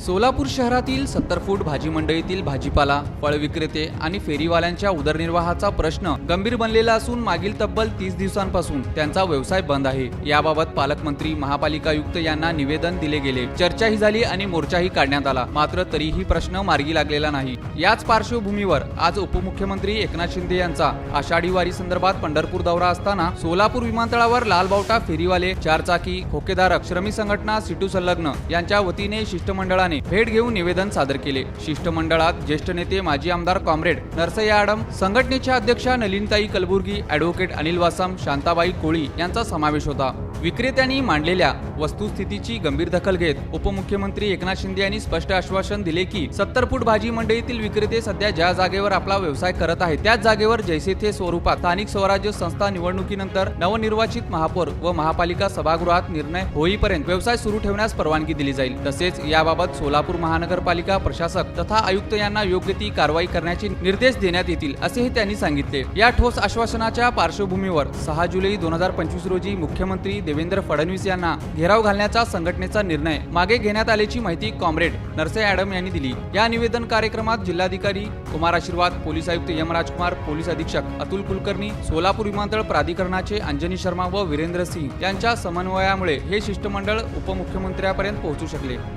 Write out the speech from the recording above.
सोलापूर शहरातील 70 फूट भाजी मंडईतील भाजीपाला, फळ विक्रेते आणि फेरीवाल्यांच्या उदरनिर्वाहाचा प्रश्न गंभीर बनलेला असून मागील तब्बल 30 दिवसांपासून त्यांचा व्यवसाय बंद आहे। याबाबत पालकमंत्री, महापालिका आयुक्त यांना निवेदन दिले गेले, चर्चाही झाली आणि मोर्चाही काढण्यात आला, मात्र तरीही प्रश्न मार्गी लागलेला नाही। याच पार्श्वभूमीवर आज उपमुख्यमंत्री एकनाथ शिंदे यांचा आषाढी वारी संदर्भात पंढरपूर दौरा असताना सोलापूर विमानतळावर लालबावटा फेरीवाले, चारचाकी, खोकेधारक, श्रमिक संघटना, सिटू संलग्न यांच्या वतीने शिष्टमंडळाने भेट घेऊन निवेदन सादर केले। शिष्टमंडळात ज्येष्ठ नेते माजी आमदार कॉम्रेड नरसय्या आडम, संघटनेच्या अध्यक्षा नलिनताई कलबुर्गी, ॲडव्होकेट अनिल वासम, शांताबाई कोळी यांचा समावेश होता। विक्रेत्यांनी मांडलेल्या वस्तुस्थितीची गंभीर दखल घेत उपमुख्यमंत्री एकनाथ शिंदे यांनी स्पष्ट आश्वासन दिले की 70 फूट भाजी मंडईतील विक्रेते सध्या ज्या जागेवर आपला व्यवसाय करत आहेत त्याच जागेवर जैसे थे स्वरूपात स्थानिक स्वराज्य संस्था निवडणुकीनंतर नवनिर्वाचित महापौर व महापालिका सभागृहात निर्णय होईपर्यंत व्यवसाय सुरू ठेवण्यास परवानगी दिली जाईल। तसेच याबाबत सोलापूर महानगरपालिका प्रशासक तथा आयुक्त यांना योग्य ती कारवाई करण्याचे निर्देश देण्यात येतील असेही त्यांनी सांगितले। या ठोस आश्वासनाच्या पार्श्वभूमीवर 6 जुलै 2025 रोजी मुख्यमंत्री देवेंद्र फडणवीस यांना घेराव घालण्याचा संघटनेचा निर्णय मागे घेण्यात आल्याची माहिती कॉम्रेड नरसय्या आडम यांनी दिली। या निवेदन कार्यक्रमात जिल्हाधिकारी कुमार आशीर्वाद, पोलीस आयुक्त एम राजकुमार, पोलीस अधीक्षक अतुल कुलकर्णी, सोलापूर विमानतळ प्राधिकरणाचे अंजनी शर्मा व वीरेंद्र सिंह यांच्या समन्वयामुळे हे शिष्टमंडळ उपमुख्यमंत्र्यांपर्यंत पोहोचू शकले।